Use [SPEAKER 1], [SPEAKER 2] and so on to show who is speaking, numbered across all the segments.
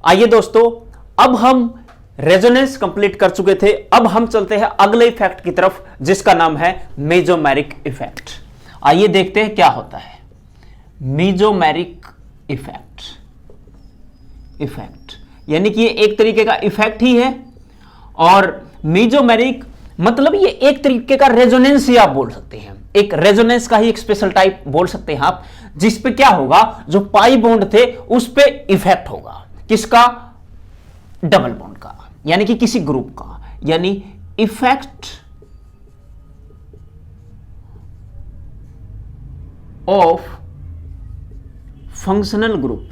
[SPEAKER 1] आइए दोस्तों, अब हम रेजोनेंस कंप्लीट कर चुके थे। अब हम चलते हैं अगले इफेक्ट की तरफ जिसका नाम है मेसोमेरिक इफेक्ट। आइए देखते हैं क्या होता है मेसोमेरिक इफेक्ट यानी कि ये एक तरीके का इफेक्ट ही है। और मेसोमेरिक मतलब ये एक तरीके का रेजोनेंस ही आप बोल सकते हैं, एक रेजोनेंस का ही एक स्पेशल टाइप बोल सकते हैं आप, जिस पे क्या होगा, जो पाई बॉन्ड थे उस पे इफेक्ट होगा। किसका? डबल बॉन्ड का, यानी कि किसी ग्रुप का, यानी effect of functional group,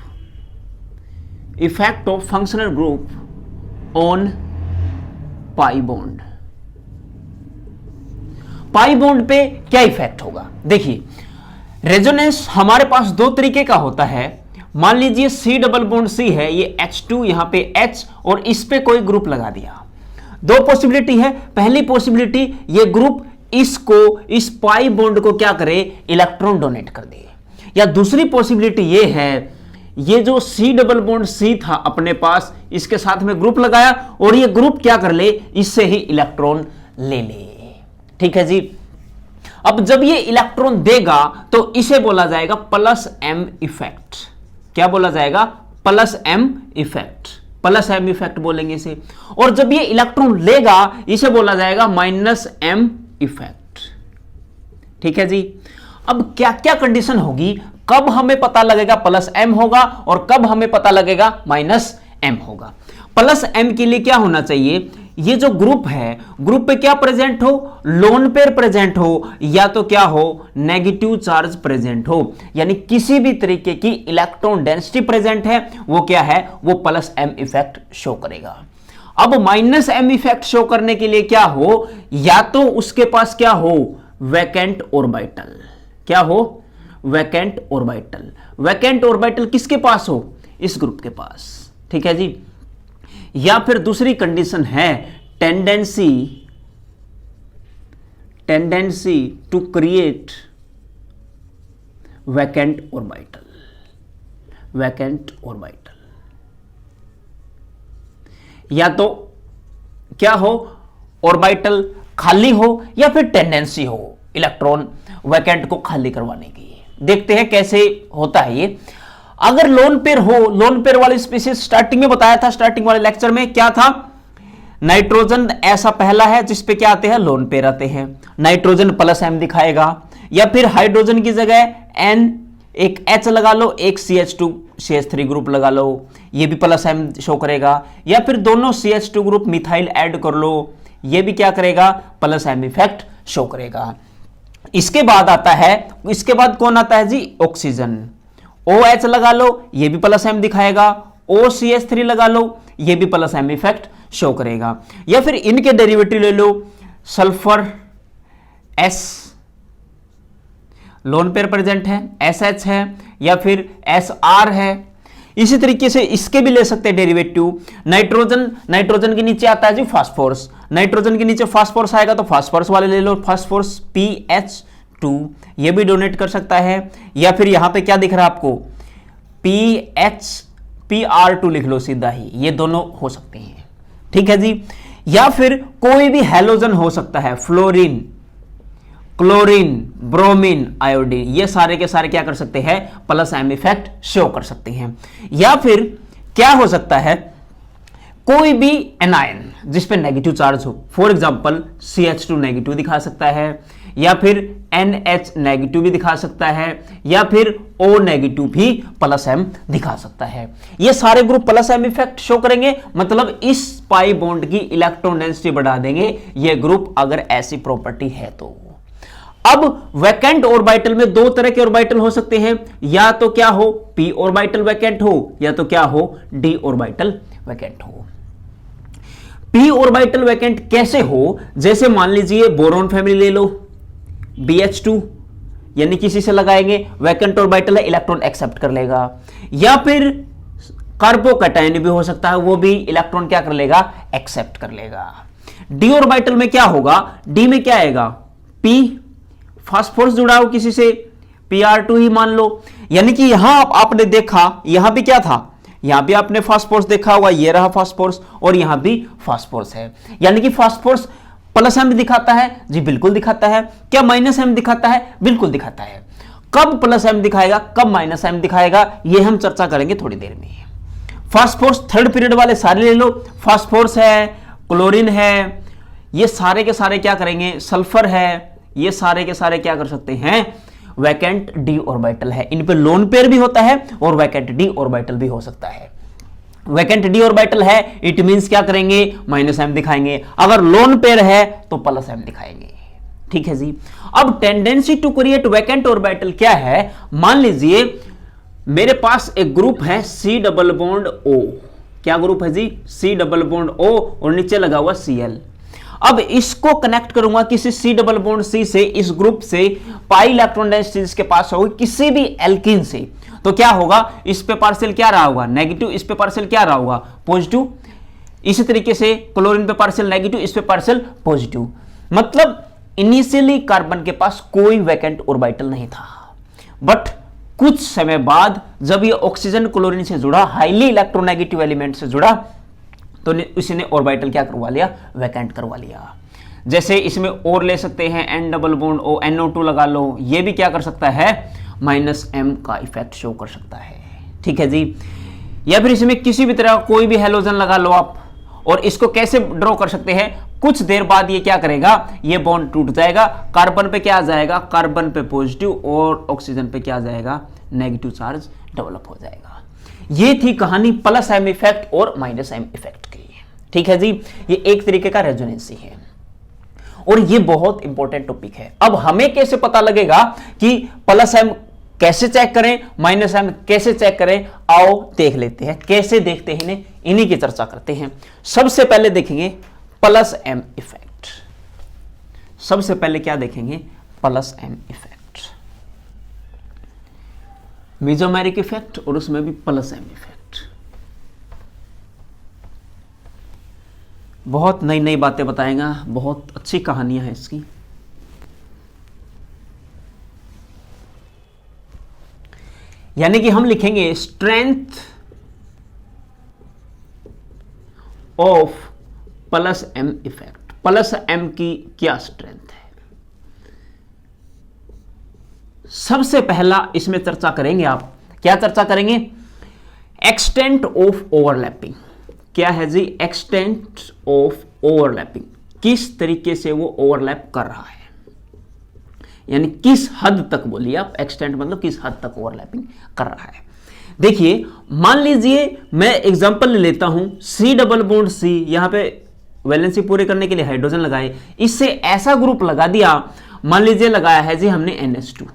[SPEAKER 1] effect of functional group on pi bond. Pi bond पे क्या इफेक्ट होगा? देखिए, रेजोनेंस हमारे पास दो तरीके का होता है। मान लीजिए C डबल बॉन्ड C है, ये H2 यहां पे H और इस पे कोई ग्रुप लगा दिया। दो पॉसिबिलिटी है। पहली पॉसिबिलिटी, ये ग्रुप इसको, इस पाई बॉन्ड को क्या करे, इलेक्ट्रॉन डोनेट कर दे। या दूसरी पॉसिबिलिटी ये है, ये जो C डबल बॉन्ड C था अपने पास, इसके साथ में ग्रुप लगाया और ये ग्रुप क्या कर ले, इससे ही इलेक्ट्रॉन ले ले। ठीक है जी। अब जब ये इलेक्ट्रॉन देगा तो इसे बोला जाएगा प्लस M इफेक्ट। क्या बोला जाएगा? Plus M effect. Plus M effect बोलेंगे इसे। और जब ये इलेक्ट्रॉन लेगा इसे बोला जाएगा माइनस M इफेक्ट। ठीक है जी। अब क्या क्या कंडीशन होगी, कब हमें पता लगेगा प्लस M होगा और कब हमें पता लगेगा माइनस M होगा? प्लस M के लिए क्या होना चाहिए, ये जो ग्रुप है, ग्रुप पे क्या प्रेजेंट हो, लोन पेयर प्रेजेंट हो, या तो क्या हो, नेगेटिव चार्ज प्रेजेंट हो, यानी किसी भी तरीके की इलेक्ट्रॉन डेंसिटी प्रेजेंट है, वो क्या है, वो प्लस M इफेक्ट शो करेगा। अब माइनस M इफेक्ट शो करने के लिए क्या हो, या तो उसके पास क्या हो, वैकेंट ऑर्बिटल। क्या हो? Vacant orbital. वैकेंट ऑर्बिटल किसके पास हो? इस ग्रुप के पास। ठीक है जी। या फिर दूसरी कंडीशन है tendency to create vacant orbital. या तो क्या हो, ऑर्बिटल खाली हो, या फिर टेंडेंसी हो इलेक्ट्रॉन वैकेंट को खाली करवाने की। देखते हैं कैसे होता है ये। अगर लोन पेयर हो, लोन पेयर वाली स्पीशीज स्टार्टिंग में बताया था, स्टार्टिंग वाले लेक्चर में क्या था, नाइट्रोजन ऐसा पहला है जिसपे क्या आते हैं, लोन पेयर आते हैं, नाइट्रोजन प्लस M दिखाएगा। या फिर हाइड्रोजन की जगह N, एक H लगा लो, एक CH2 CH3 ग्रुप लगा लो, ये भी प्लस M शो करेगा। या फिर दोनों CH2 ग्रुप मिथाइल ऐड कर लो, ये भी क्या करेगा, प्लस M इफेक्ट शो करेगा। इसके बाद आता है, इसके बाद कौन आता है जी, ऑक्सीजन। OH लगा लो, ये भी प्लस M दिखाएगा। OCH3 लगा लो, ये भी प्लस M इफेक्ट शो करेगा। या फिर इनके डेरिवेटिव ले लो, sulphur S, lone pair present है, SH है, या फिर SR है। इसी तरीके से इसके भी ले सकते हैं डेरिवेटिव। नाइट्रोजन के नीचे आता है जी फास्फोरस। नाइट्रोजन के नीचे फास्फोरस आएगा तो फास्फोरस वाले ले लो, फास्फोरस PH2, ये भी डोनेट कर सकता है। या फिर यहां पे क्या दिख रहा है आपको, PR2 लिख लो सीधा ही, ये दोनों हो सकते हैं। ठीक है जी। या फिर कोई भी हैलोजन हो सकता है, फ्लोरीन, क्लोरीन, ब्रोमीन, आयोडीन, ये सारे के सारे क्या कर सकते हैं, प्लस M इफेक्ट शो कर सकते हैं। या फिर क्या हो सकता है, कोई भी एनायन जिसपे नेगेटिव चार्ज हो, फॉर एग्जांपल CH2 नेगेटिव दिखा सकता है, या फिर NH नेगेटिव भी दिखा सकता है, या फिर O नेगेटिव भी प्लस M दिखा सकता है। ये सारे group plus M effect show करेंगे, मतलब इस पाई बॉन्ड की इलेक्ट्रॉन डेंसिटी बढ़ा देंगे ये ग्रुप, अगर ऐसी प्रॉपर्टी है तो। अब वैकेंट ऑर्बिटल में दो तरह के ऑर्बिटल हो सकते हैं, या तो क्या हो, p ऑर्बिटल वैकेंट हो, या तो क्या हो, d ऑर्बिटल वैकेंट हो। p ऑर्बिटल वैकेंट कैसे हो, जैसे मान लीजिए बोरॉन फैमिली ले लो, BH2, यानी किसी से लगाएंगे, वैकेंट ऑर्बिटल है, इलेक्ट्रॉन एक्सेप्ट कर लेगा। या फिर कार्बोकैटायन भी हो सकता है, वो भी इलेक्ट्रॉन क्या कर लेगा, एक्सेप्ट कर लेगा। d ऑर्बिटल में क्या होगा, d में क्या आएगा, p, फास्फोरस जुड़ा हो किसी से, PR2 ही मान लो। यानी कि यहां आपने देखा, यहां भी क्या था, यहां भी आपने फास्फोरस देखा होगा, ये रहा फास्फोरस और यहां भी फास्फोरस है, यानी कि फास्फोरस प्लस एम दिखाता है जी, बिल्कुल दिखाता है। क्या माइनस एम दिखाता है? बिल्कुल दिखाता है। कब प्लस एम दिखाएगा, कब माइनस एम दिखाएगा, ये हम चर्चा करेंगे थोड़ी देर में। फास्फोरस थर्ड पीरियड वाले सारे ले लो, फास्फोरस है, क्लोरीन है, ये सारे के सारे क्या करेंगे, सल्फर है, ये सारे के सारे क्या कर सकते हैं, वैकेंट डी ऑर्बिटल है। इन पे लोन पेयर भी होता है और वैकेंट डी ऑर्बिटल भी हो सकता है। वैकेंट डी ऑर्बिटल है, इट मींस क्या करेंगे, माइनस एम दिखाएंगे। अगर लोन पेयर है तो प्लस एम दिखाएंगे। ठीक है जी। अब tendency to create vacant orbital क्या है, मान लीजिए मेरे पास एक ग्रुप है सी डबल बॉन्ड ओ। क्या ग्रुप है जी, सी डबल बॉन्ड ओ और नीचे लगा हुआ Cl। अब इसको कनेक्ट करूंगा किसी सी डबल बॉन्ड सी से, इस ग्रुप से पाई इलेक्ट्रॉन डेंसिटी इसके पास होगी किसी भी एल्कीन से, तो क्या होगा, इस पे पार्शियल क्या रहा होगा, नेगेटिव, इस पे पार्शियल क्या रहा होगा, पॉजिटिव। इसी तरीके से क्लोरीन पे पार्शियल नेगेटिव, इस पे पार्शियल पॉजिटिव। मतलब इनिशियली कार्बन के पास कोई वैकेंट ऑर्बिटल नहीं था, बट कुछ समय बाद जब ये ऑक्सीजन क्लोरीन से जुड़ा, हाईली इलेक्ट्रोनेगेटिव एलिमेंट से जुड़ा, तो इसने ऑर्बिटल क्या करवा लिया, वैकेंट करवा लिया। जैसे इसमें और ले सकते हैं N double bond O, NO2 लगा लो, ये भी क्या कर सकता है, माइनस एम का इफेक्ट शो कर सकता है। ठीक है जी। या फिर इसमें किसी भी तरह कोई भी हेलोजन लगा लो आप, और इसको कैसे ड्रॉ कर सकते हैं, कुछ देर बाद ये क्या करेगा, ये बॉन्ड टूट जाएगा, कार्बन पे क्या आ जाएगा, कार्बन पे पॉजिटिव और ऑक्सीजन पे क्या आ जाएगा, नेगेटिव चार्ज डेवलप हो जाएगा। ये थी कहानी प्लस एम इफेक्ट और माइनस एम इफेक्ट की। ठीक है जी। ये एक तरीके का रेजोनेंसी है और ये बहुत इंपॉर्टेंट टॉपिक है। अब हमें कैसे पता लगेगा कि प्लस एम कैसे चेक करें, माइनस एम कैसे चेक करें, आओ देख लेते हैं। कैसे देखते हैं इन्हें, इन्हीं की चर्चा करते हैं। सबसे पहले देखेंगे प्लस एम इफेक्ट। सबसे पहले क्या देखेंगे, plus M effect, mesomeric effect और उसमें भी प्लस एम इफेक्ट। बहुत नई नई बातें बताएगा, बहुत अच्छी कहानियां हैं इसकी। यानी कि हम लिखेंगे strength of plus M effect. Plus M की क्या स्ट्रेंथ है, सबसे पहला इसमें चर्चा करेंगे। आप क्या चर्चा करेंगे, एक्सटेंट ऑफ ओवरलैपिंग। क्या है जी, एक्सटेंट ऑफ ओवरलैपिंग, किस तरीके से वो ओवरलैप कर रहा है, यानी किस हद तक, बोलिए आप, एक्सटेंट मतलब किस हद तक ओवरलैपिंग कर रहा है। देखिए मान लीजिए मैं एग्जांपल ले लेता हूं, सी डबल बॉन्ड सी, यहां पे वैलेंसी पूरे करने के लिए हाइड्रोजन लगाए, इससे ऐसा ग्रुप लगा दिया, मान लीजिए लगाया है जी हमने NH2।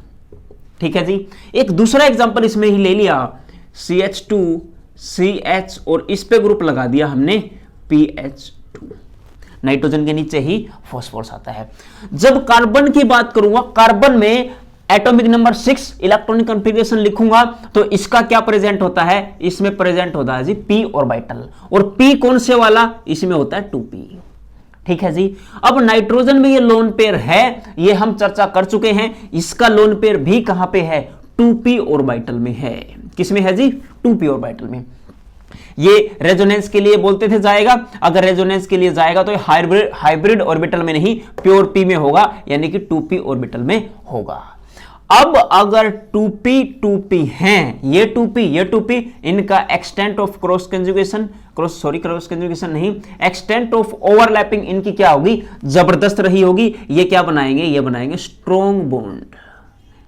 [SPEAKER 1] ठीक है जी। एक दूसरा एग्जांपल इसमें ही ले लिया, CH2 CH और इस पे ग्रुप लगा दिया हमने PH2। नाइट्रोजन के नीचे ही फास्फोरस आता है। जब कार्बन की बात करूंगा, कार्बन में एटॉमिक नंबर 6 इलेक्ट्रॉनिक कॉन्फ़िगरेशन लिखूंगा तो इसका क्या प्रेजेंट होता है, इसमें प्रेजेंट होता है जी p ऑर्बिटल, और p कौन से वाला, इसमें होता है 2p। ठीक है जी। अब नाइट्रोजन में ये लोन पेयर है, ये हम चर्चा कर चुके हैं, इसका लोन पेयर भी कहां पे है, 2p ऑर्बिटल में है। किसमें है जी, 2p ऑर्बिटल में। ये रेजोनेंस के लिए बोलते थे जाएगा, अगर रेजोनेंस के लिए जाएगा तो हाइब्रिड ऑर्बिटल में नहीं, प्योर p में होगा, यानी कि 2p ऑर्बिटल में होगा। अब अगर 2p हैं, ये 2p इनका extent of cross conjugation, cross conjugation नहीं, एक्सटेंट ऑफ ओवरलैपिंग इनकी क्या होगी, जबरदस्त रही होगी। ये क्या बनाएंगे, ये बनाएंगे स्ट्रॉन्ग बॉन्ड।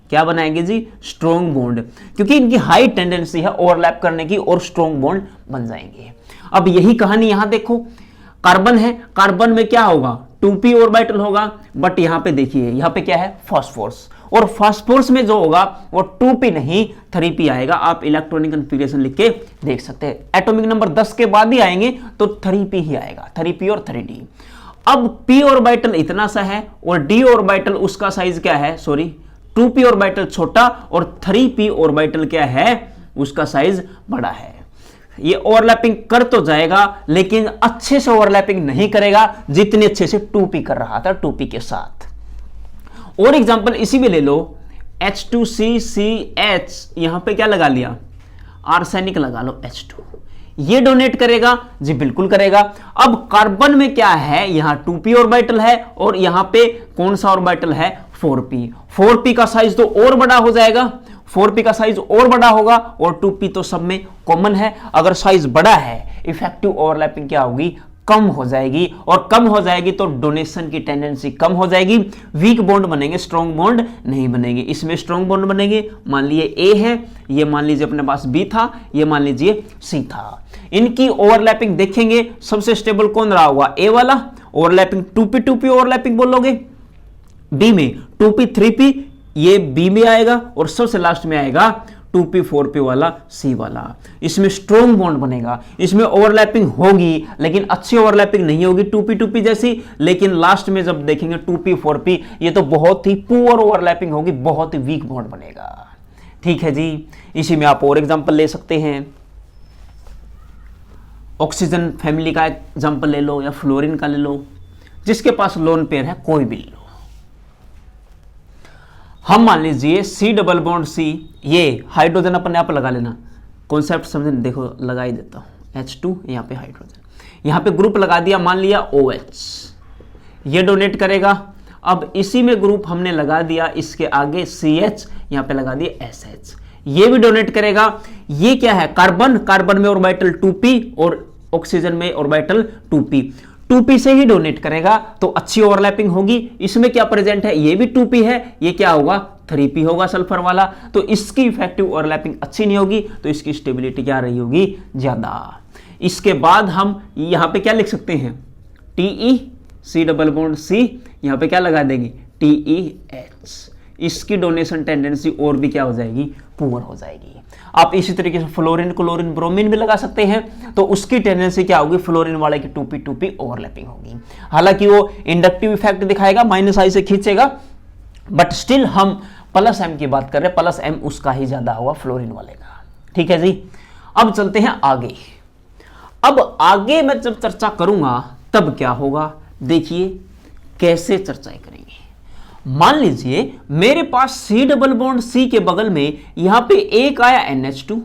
[SPEAKER 1] क्या बनाएंगे जी, स्ट्रॉन्ग बॉन्ड, क्योंकि इनकी हाई टेंडेंसी है ओवरलैप करने की, और स्ट्रॉन्ग बॉन्ड बन जाएंगे। अब यही कहानी यहां देखो, कार्बन है, कार्बन में क्या होगा, 2p ऑर्बिटल होगा, बट यहां पे देखिए, यहां पे क्या है, फास्फोरस, और फास्फोरस में जो होगा वो 2p नहीं 3p आएगा। आप इलेक्ट्रॉनिक कॉन्फ़िगरेशन लिख के देख सकते हैं, एटॉमिक नंबर 10 के बाद ही आएंगे तो 3p ही आएगा, 3p और 3d। अब p ऑर्बिटल इतना सा है और d ऑर्बिटल उसका साइज क्या है, सॉरी 2p ऑर्बिटल छोटा और 3p ऑर्बिटल क्या है, उसका साइज बड़ा है। ये ओवरलैपिंग कर तो जाएगा लेकिन अच्छे से ओवरलैपिंग नहीं करेगा जितने अच्छे से 2p कर रहा था 2p के साथ। और एग्जांपल इसी में ले लो, H2CCH, यहां पे क्या लगा लिया, आर्सेनिक लगा लो H2, ये डोनेट करेगा जी, बिल्कुल करेगा। अब कार्बन में क्या है, यहां 2p ऑर्बिटल है और यहां पे कौन सा ऑर्बिटल है, 4p। 4p का साइज तो और बड़ा हो जाएगा, 4p का साइज और बड़ा होगा और 2p तो सब में कॉमन है। अगर साइज बड़ा है, इफेक्टिव ओवरलैपिंग क्या होगी, कम हो जाएगी, और कम हो जाएगी तो डोनेशन की टेंडेंसी कम हो जाएगी, वीक बॉन्ड बनेंगे, स्ट्रॉन्ग बॉन्ड नहीं बनेंगे। इसमें स्ट्रॉन्ग बॉन्ड बनेंगे, मान लीजिए ए है, ये मान लीजिए अपने पास बी था, ये मान लीजिए सी था। इनकी ओवरलैपिंग देखेंगे, सबसे स्टेबल कौन रहा होगा, ए वाला। ओवरलैपिंग 2p ओवरलैपिंग बोलोगे, बी में 2p 3p ये बी में आएगा, और सबसे लास्ट में आएगा 2p 4p वाला सी वाला। इसमें स्ट्रॉन्ग बॉन्ड बनेगा, इसमें ओवरलैपिंग होगी लेकिन अच्छी ओवरलैपिंग नहीं होगी 2p जैसी, लेकिन लास्ट में जब देखेंगे 2p 4p ये तो बहुत ही पुअर ओवरलैपिंग होगी, बहुत ही वीक बॉन्ड बनेगा। ठीक है जी, इसी में आप और एग्जांपल ले सकते हैं, ऑक्सीजन फैमिली का एग्जांपल ले लो या फ्लोरीन का ले लो, जिसके पास लोन पेयर है कोई भी ले लो। हम मान लीजिए C डबल बॉन्ड C, ये हाइड्रोजन अपन यहाँ पर लगा लेना, कॉन्सेप्ट समझे, देखो लगा ही देता हूं, H2 यहाँ पे हाइड्रोजन, यहाँ पे ग्रुप लगा दिया, मान लिया OH, ये डोनेट करेगा। अब इसी में ग्रुप हमने लगा दिया, इसके आगे CH, यहाँ पे लगा दिया SH, ये भी डोनेट करेगा। ये क्या है, कार्बन, कार्बन में ऑर्बिटल 2p और ऑक्सीजन में ऑर्बिटल 2p, 2p से ही डोनेट करेगा तो अच्छी ओवरलैपिंग होगी। इसमें क्या प्रेजेंट है, ये भी 2p है, ये क्या होगा 3p होगा सल्फर वाला, तो इसकी इफेक्टिव ओवरलैपिंग अच्छी नहीं होगी, तो इसकी स्टेबिलिटी क्या रही होगी, ज्यादा। इसके बाद हम यहां पे क्या लिख सकते हैं, Te C double bond C, यहां पे क्या लगा देंगे TeH, इसकी डोनेशन टेंडेंसी और भी क्या हो जाएगी, पुअर हो जाएगी। आप इसी तरीके से फ्लोरीन, क्लोरीन, ब्रोमीन भी लगा सकते हैं, तो उसकी टेंडेंसी क्या होगी, फ्लोरीन वाले की 2p ओवरलैपिंग होगी। हालांकि वो इंडक्टिव इफेक्ट दिखाएगा, -I से खींचेगा, बट स्टिल हम +M की बात कर रहे हैं, +M उसका ही ज्यादा होगा फ्लोरीन वाले का। ठीक है जी, अब चलते हैं आगे। अब आगे मैं जब चर्चा करूंगा तब क्या होगा, देखिए कैसे चर्चाएं करेंगे। मान लीजिए मेरे पास C डबल बॉन्ड C के बगल में यहां पे एक आया NH2,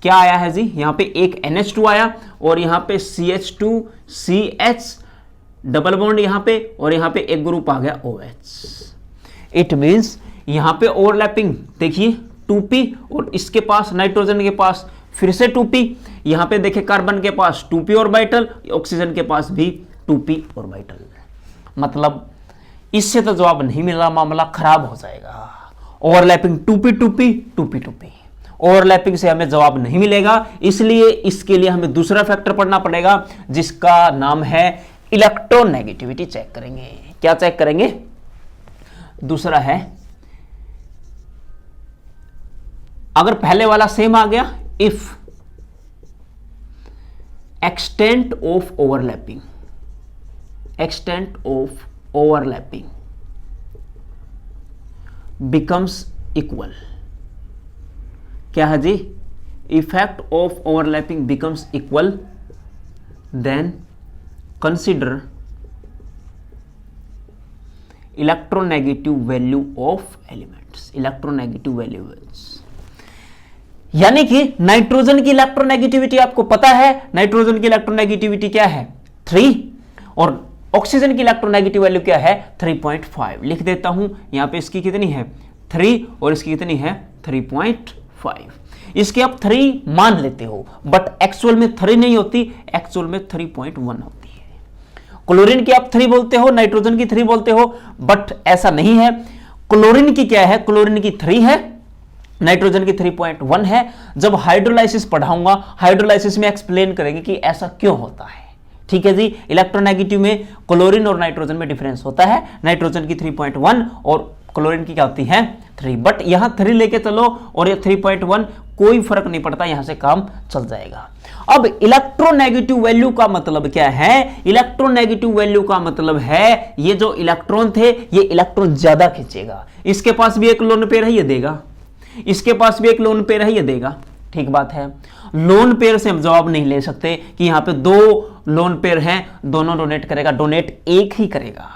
[SPEAKER 1] क्या आया है जी, यहां पे एक NH2 आया और यहां पे CH2 CH डबल बॉन्ड यहां पे, और यहां पे एक ग्रुप आ गया OH। इट मींस यहां पे ओवरलैपिंग देखिए 2p, और इसके पास नाइट्रोजन के पास फिर से 2p, यहां पे देखे कार्बन के पास 2p ऑर्बिटल, ऑक्सीजन के पास भी 2p ऑर्बिटल। मतलब इससे तो जवाब नहीं मिल रहा, मामला खराब हो जाएगा। ओवरलैपिंग 2p ओवरलैपिंग से हमें जवाब नहीं मिलेगा, इसलिए इसके लिए हमें दूसरा फैक्टर पढ़ना पड़ेगा जिसका नाम है इलेक्ट्रोनेगेटिविटी। चेक करेंगे, क्या चेक करेंगे, दूसरा है, अगर पहले वाला सेम आ गया, if extent of overlapping, extent of overlapping becomes equal, क्या है जी, effect of overlapping becomes equal, then consider electronegative value of elements, electronegative values। यानी कि नाइट्रोजन की इलेक्ट्रोनेगेटिविटी आपको पता है, नाइट्रोजन की इलेक्ट्रोनेगेटिविटी क्या है 3, और ऑक्सीजन की इलेक्ट्रोनेगेटिव वैल्यू क्या है 3.5। लिख देता हूं, यहां पे इसकी कितनी है 3 और इसकी कितनी है 3.5। इसके आप 3 मान लेते हो, बट एक्चुअल में 3 नहीं होती, एक्चुअल में 3.1 होती है। क्लोरीन की आप 3 बोलते हो, नाइट्रोजन की 3 बोलते हो, बट ऐसा नहीं है। क्लोरीन की क्या है, क्लोरीन की 3 है, नाइट्रोजन की 3.1 है। जब हाइड्रोलाइसिस पढ़ाऊंगा, हाइड्रोलाइसिस में एक्सप्लेन करेंगे कि ऐसा क्यों होता है। ठीक है जी, इलेक्ट्रोनेगेटिव में क्लोरीन और नाइट्रोजन में डिफरेंस होता है, नाइट्रोजन की 3.1 और क्लोरीन की क्या होती है 3, बट यहां 3 लेके चलो और ये 3.1, कोई फर्क नहीं पड़ता, यहां से काम चल जाएगा। अब इलेक्ट्रोनेगेटिव वैल्यू का मतलब क्या है, इलेक्ट्रोनेगेटिव वैल्यू का मतलब है ये जो इलेक्ट्रॉन थे ये इलेक्ट्रॉन ज्यादा खींचेगा। इसके पास भी एक लोन पेयर है, ये देगा, इसके पास भी एक लोन पेयर है, ये देगा। ठीक बात है, लोन पेयर से हम जवाब नहीं ले सकते कि यहां पे 2 लोन पेयर हैं, दोनों डोनेट करेगा, डोनेट एक ही करेगा।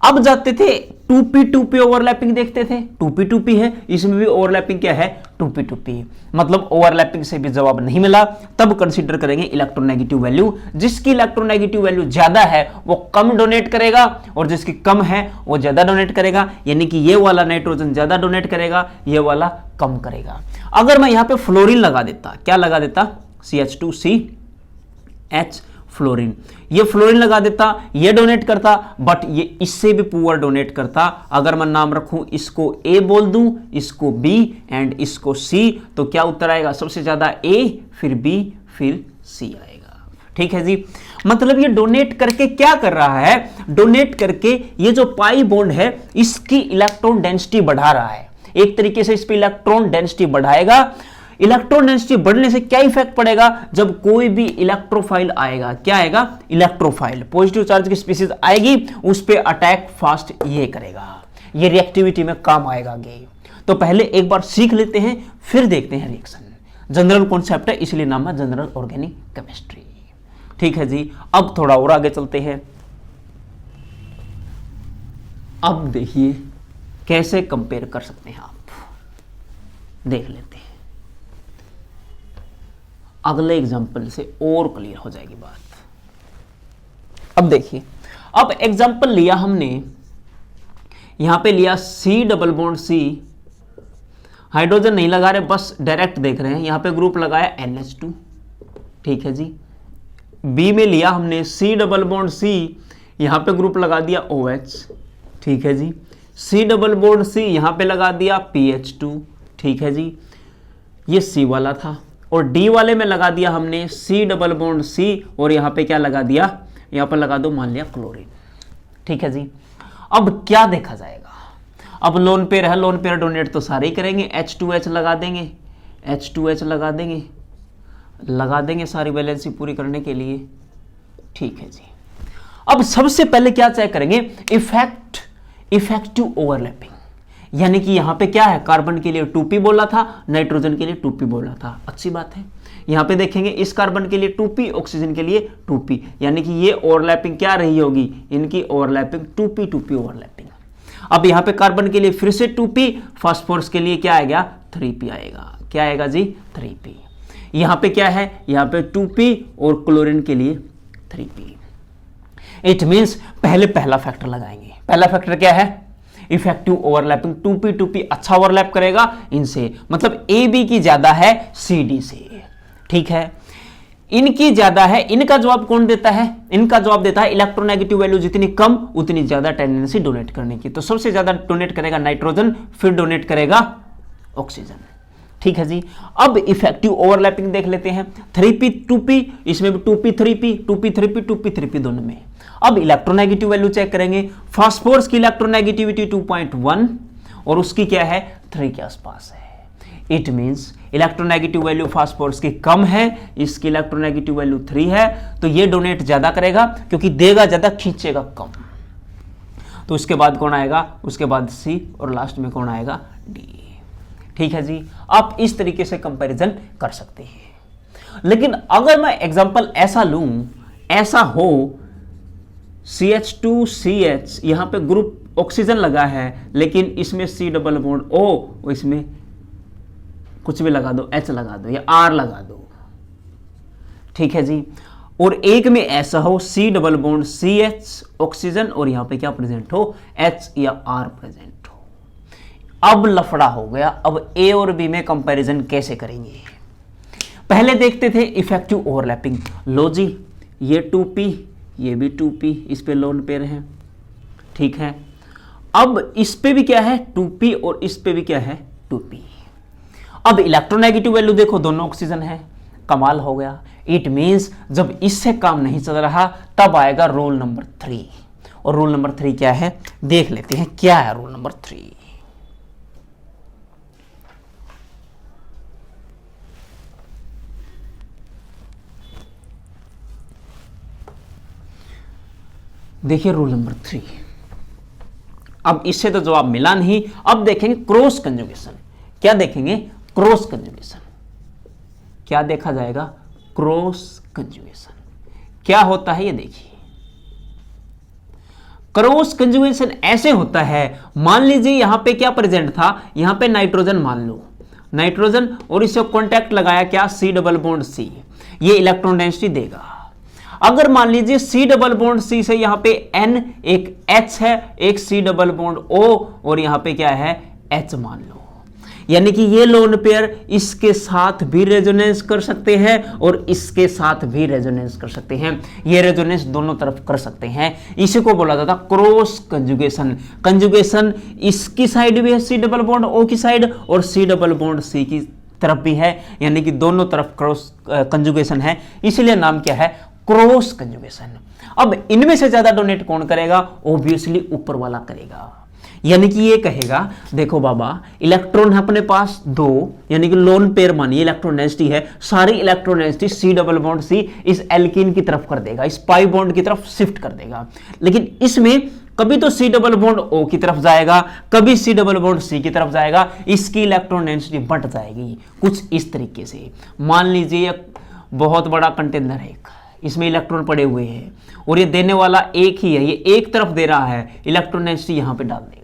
[SPEAKER 1] अब जाते थे 2p ओवरलैपिंग देखते थे, 2p है, इसमें भी ओवरलैपिंग क्या है 2p मतलब ओवरलैपिंग से भी जवाब नहीं मिला, तब कंसीडर करेंगे इलेक्ट्रोनेगेटिव वैल्यू। जिसकी इलेक्ट्रोनेगेटिव वैल्यू ज्यादा है वो कम डोनेट करेगा और जिसकी कम है वो ज्यादा डोनेट करेगा, यानी कि ये वाला नाइट्रोजन ज्यादा डोनेट करेगा, ये वाला कम करेगा। अगर मैं यहां पे फ्लोरीन लगा देता, क्या लगा देता, CH2CH फ्लोरीन, ये फ्लोरीन लगा देता, ये डोनेट करता, बट ये इससे भी पुअर डोनेट करता। अगर मैं नाम रखूं, इसको A बोल दूं, इसको B एंड इसको C, तो क्या उत्तर आएगा, सबसे ज्यादा A, फिर B, फिर C आएगा। ठीक है जी, मतलब ये डोनेट करके क्या कर रहा है, डोनेट करके ये जो पाई बॉन्ड है इसकी इलेक्ट्रॉन डेंसिटी बढ़ा रहा है। एक तरीके से इस पे इलेक्ट्रॉन डेंसिटी बढ़ाएगा। इलेक्ट्रॉन डेंसिटी बढ़ने से क्या इफेक्ट पड़ेगा, जब कोई भी इलेक्ट्रोफाइल आएगा, क्या आएगा, इलेक्ट्रोफाइल, पॉजिटिव चार्ज की स्पीशीज आएगी, उस पे अटैक फास्ट ये करेगा, ये रिएक्टिविटी में काम आएगा आगे। तो पहले एक बार सीख लेते हैं, फिर देखते हैं रिएक्शन। जनरल कॉन्सेप्ट है, इसलिए नाम है जनरल ऑर्गेनिक केमिस्ट्री। ठीक है जी, अब थोड़ा और आगे चलते हैं। अब देखिए कैसे कंपेयर कर सकते हैं, आप देख लेते हैं। अगले एग्जाम्पल से और क्लियर हो जाएगी बात। अब देखिए, अब एग्जाम्पल लिया हमने, यहां पे लिया C double bond C, hydrogen नहीं लगा रहे, बस डायरेक्ट देख रहे हैं। यहां पे ग्रुप लगाया NH2, ठीक है जी। B में लिया हमने C डबल बॉन्ड C, यहां पे ग्रुप लगा दिया OH, ठीक है जी। C डबल बॉन्ड C यहां पे लगा दिया PH2, ठीक है जी, ये C वाला था। और D वाले में लगा दिया हमने C डबल बॉन्ड C, और यहां पे क्या लगा दिया, यहां पर लगा दो मान लिया क्लोरीन, ठीक है जी। अब क्या देखा जाएगा, अब लोन पेयर है, लोन पेयर डोनेट तो सारे ही करेंगे, H2H लगा देंगे, H2H लगा देंगे सारी वैलेंसी पूरी करने के लिए, ठीक है जी। अब सबसे पहले क्या चेक करेंगे, इफेक्टिव ओवरलैपिंग, यानी कि यहां पे क्या है, कार्बन के लिए 2p बोला था, नाइट्रोजन के लिए 2p बोला था, अच्छी बात है। यहां पे देखेंगे इस कार्बन के लिए 2p, ऑक्सीजन के लिए 2p, यानी कि ये ओवरलैपिंग क्या रही होगी, इनकी ओवरलैपिंग 2p ओवरलैपिंग। अब यहां पे कार्बन के लिए फिर से 2p, फास्फोरस के लिए क्या आएगा, 3p आएगा, क्या आएगा जी, 3p। यहां पे क्या है, यहां पे 2p और क्लोरीन के लिए 3p। इट मींस पहले पहला फैक्टर लगाएंगे। पहला फैक्टर क्या है, इफेक्टिव ओवरलैपिंग, 2p अच्छा ओवरलैप करेगा इनसे, मतलब ए बी की ज्यादा है सी डी से, ठीक है। इनकी ज्यादा है, इनका जवाब कौन देता है, इनका जवाब देता है इलेक्ट्रोनेगेटिव वैल्यू जितनी कम उतनी ज्यादा टेंडेंसी डोनेट करने की। तो सबसे ज्यादा डोनेट करेगा नाइट्रोजन, फिर डोनेट करेगा ऑक्सीजन, ठीक है जी। अब इफेक्टिव ओवरलैपिंग देख लेते हैं, 3p 2p, इसमें भी 2p 3p 2p 3p 2p 3p दोनों में। अब इलेक्ट्रोनेगेटिव वैल्यू चेक करेंगे, फास्फोरस की इलेक्ट्रोनेगेटिविटी 2.1 और उसकी क्या है, 3 के आसपास है। It means electronegative value phosphorus की कम है, इसकी इलेक्ट्रोनेगेटिव वैल्यू 3 है, तो ये डोनेट ज्यादा करेगा क्योंकि देगा ज्यादा, खींचेगा कम। तो उसके बाद कौन आएगा, उसके बाद C और लास्ट में कौन आएगा, D, ठीक है जी। आप इस तरीके से कंपैरिजन कर सकते हैं। लेकिन अगर मैं एग्जांपल ऐसा लूं, ऐसा हो CH2CH, यहां पे ग्रुप ऑक्सीजन लगा है, लेकिन इसमें C डबल बॉन्ड O, इसमें कुछ भी लगा दो, H लगा दो या R लगा दो, ठीक है जी। और एक में ऐसा हो C double bond CH oxygen और यहां पे क्या प्रेजेंट हो, H या R प्रेजेंट हो, अब लफड़ा हो गया। अब A और B में कंपैरिजन कैसे करेंगे, पहले देखते थे इफेक्टिव ओवरलैपिंग। लो जी, ये 2p, ये भी 2p, इस पे लोन पेयर है, ठीक है। अब इस पे भी क्या है 2p और इस पे भी क्या है 2p। अब इलेक्ट्रोनेगेटिव वैल्यू देखो, दोनों ऑक्सीजन है, कमाल हो गया। इट मींस जब इससे काम नहीं चल रहा तब आएगा रोल नंबर 3, और रोल नंबर 3 क्या है देख लेते हैं, क्या है रोल नंबर 3। देखिए रूल नंबर 3। अब इससे तो जवाब मिला नहीं, अब देखेंगे क्रॉस कंजुगेशन। क्या देखेंगे, क्रॉस कंजुगेशन। क्या देखा जाएगा, क्रॉस कंजुगेशन क्या होता है ये देखिए। क्रॉस कंजुगेशन ऐसे होता है, मान लीजिए यहां पे क्या प्रेजेंट था, यहां पे नाइट्रोजन मान लो, नाइट्रोजन और इसे कांटेक्ट लगाया क्या, सी डबल बॉन्ड सी, ये इलेक्ट्रॉन डेंसिटी देगा। अगर मान लीजिए सी डबल बॉन्ड सी से यहां पे N, एक H है, एक सी डबल बॉन्ड O और यहां पे क्या है H मान लो, यानी कि ये लोन पेयर इसके साथ भी रेजोनेंस कर सकते हैं और इसके साथ भी रेजोनेंस कर सकते हैं, ये रेजोनेंस दोनों तरफ कर सकते हैं। इसी को बोला जाता क्रॉस कंजुगेशन। कंजुगेशन इसकी साइड भी है सी डबल बॉन्ड O की साइड और सी डबल बॉन्ड C की तरफ भी है, यानी कि दोनों तरफ क्रॉस कंजुगेशन है, इसलिए नाम क्या है, क्रॉस कंजुगेशन। अब इनमें से ज्यादा डोनेट कौन करेगा, ऑब्वियसली ऊपर वाला करेगा, यानी कि ये कहेगा देखो बाबा इलेक्ट्रॉन है अपने पास 2, यानी कि लोन पेयर मानिए इलेक्ट्रॉन डेंसिटी है, सारी electron density C double bond C इस एल्कीन की तरफ कर देगा, इस पाई बॉन्ड की तरफ शिफ्ट कर देगा। लेकिन इसमें कभी तो सी डबल बॉन्ड O की तरफ जाएगा, कभी सी डबल बॉन्ड C की तरफ जाएगा, इसकी इलेक्ट्रॉन डेंसिटी बढ़ जाएगी कुछ इस तरीके से। मान लीजिए एक बहुत बड़ा कंटेनर है, इसमें इलेक्ट्रॉन पड़े हुए हैं और ये देने वाला एक ही है, ये एक तरफ दे रहा है, इलेक्ट्रॉन डेंसिटी यहां पे डाल देगा।